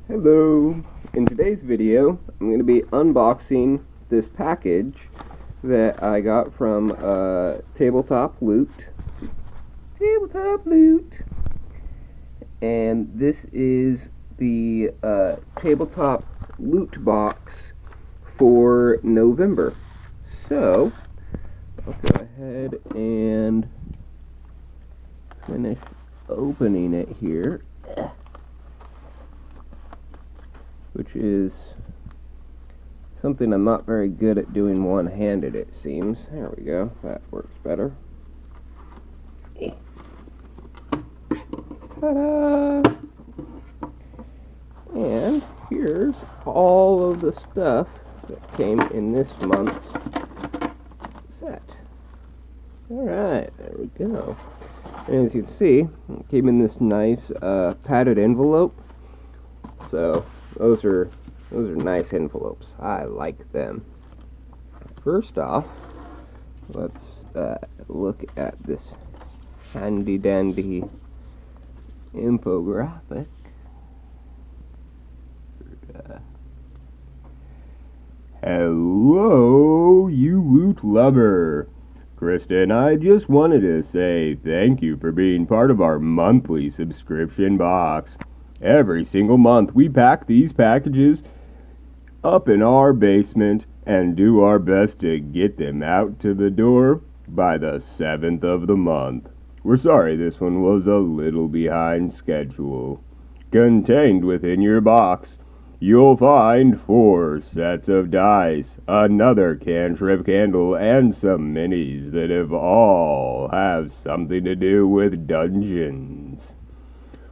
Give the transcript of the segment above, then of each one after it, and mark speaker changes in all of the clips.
Speaker 1: Hello! In today's video, I'm going to be unboxing this package that I got from Tabletop Loot. Tabletop Loot! And this is the Tabletop Loot box for November. So, I'll go ahead and finish opening it here. Which is something I'm not very good at doing one-handed, it seems. There we go. That works better. Ta-da! And here's all of the stuff that came in this month's set. Alright, there we go. And as you can see, it came in this nice padded envelope. So those are nice envelopes. I like them. First off, let's look at this handy dandy infographic.
Speaker 2: Hello, you loot lover. Krista and I just wanted to say thank you for being part of our monthly subscription box. Every single month we pack these packages up in our basement and do our best to get them out to the door by the 7th of the month. We're sorry this one was a little behind schedule. Contained within your box, you'll find 4 sets of dice, another cantrip candle, and some minis that all have something to do with dungeons.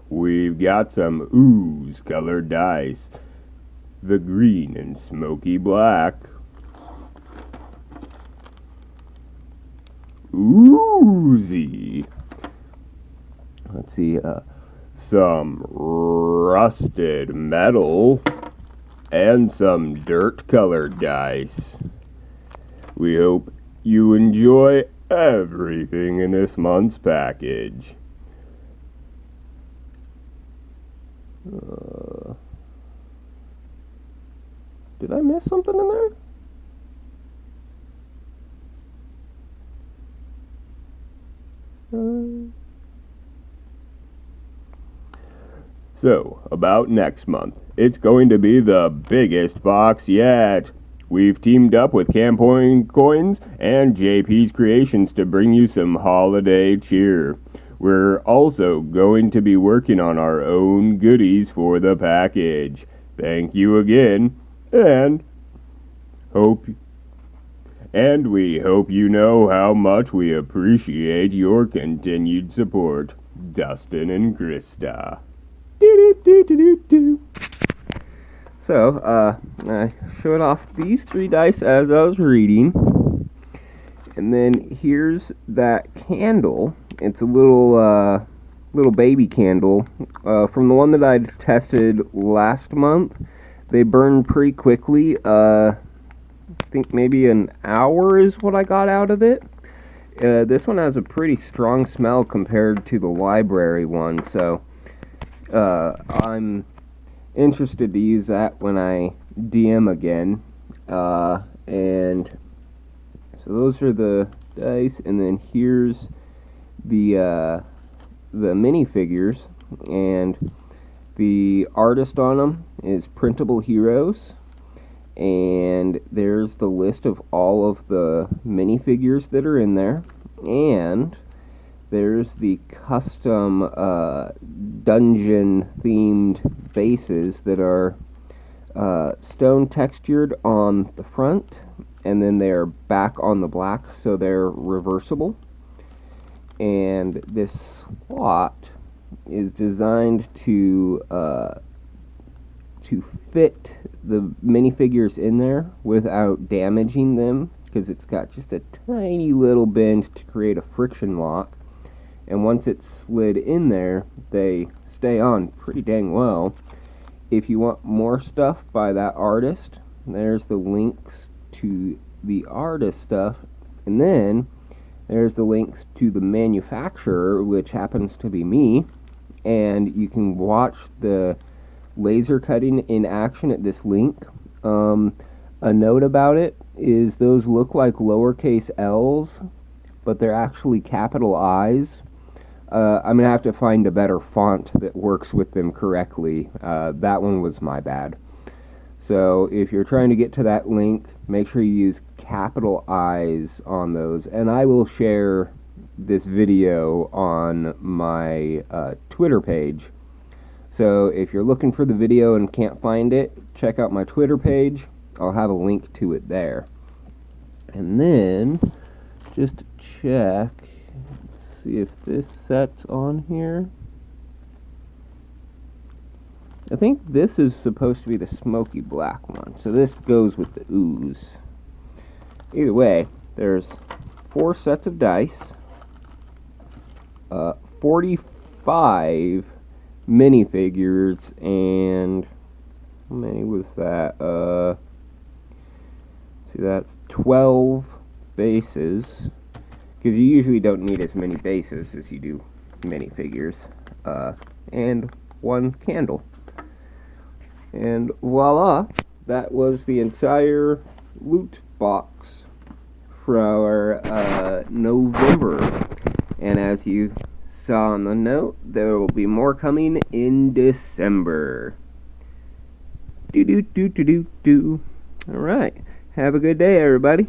Speaker 2: We've got some ooze-colored dice, the green and smoky black. Oozy.
Speaker 1: Let's see,
Speaker 2: some rusted metal, and some dirt-colored dice. We hope you enjoy everything in this month's package.
Speaker 1: Did I miss something in there?
Speaker 2: So, about next month, it's going to be the biggest box yet. We've teamed up with Campoint Coins and JP's Creations to bring you some holiday cheer. We're also going to be working on our own goodies for the package. Thank you again, and we hope you know how much we appreciate your continued support. Dustin and Krista.
Speaker 1: So, I showed off these 3 dice as I was reading. And then here's that candle. It's a little baby candle. From the one that I tested last month, they burn pretty quickly. I think maybe an hour is what I got out of it. This one has a pretty strong smell compared to the library one, so I'm interested to use that when I DM again. And so those are the dice, and then here's the minifigures, and the artist on them is Printable Heroes, and there's the list of all of the minifigures that are in there, and there's the custom dungeon themed bases that are stone textured on the front, and then they're back on the black, so they're reversible. And this slot is designed to fit the minifigures in there without damaging them, because it's got just a tiny little bend to create a friction lock. And once it's slid in there, they stay on pretty dang well. If you want more stuff by that artist, there's the links to the artist stuff, and then there's the links to the manufacturer, which happens to be me, and you can watch the laser cutting in action at this link. A note about it is those look like lowercase L's, but they're actually capital I's. I'm going to have to find a better font that works with them correctly. That one was my bad. So if you're trying to get to that link, make sure you use capital I's on those. And I will share this video on my Twitter page. So if you're looking for the video and can't find it, check out my Twitter page. I'll have a link to it there. And then, just check, see if this set's on here. I think this is supposed to be the smoky black one, so this goes with the ooze. Either way, there's 4 sets of dice, 45 minifigures, and how many was that? See, that's 12 bases, because you usually don't need as many bases as you do minifigures, and 1 candle. And voila, that was the entire loot box for our November. And as you saw on the note, there will be more coming in December. Do. Alright, have a good day, everybody.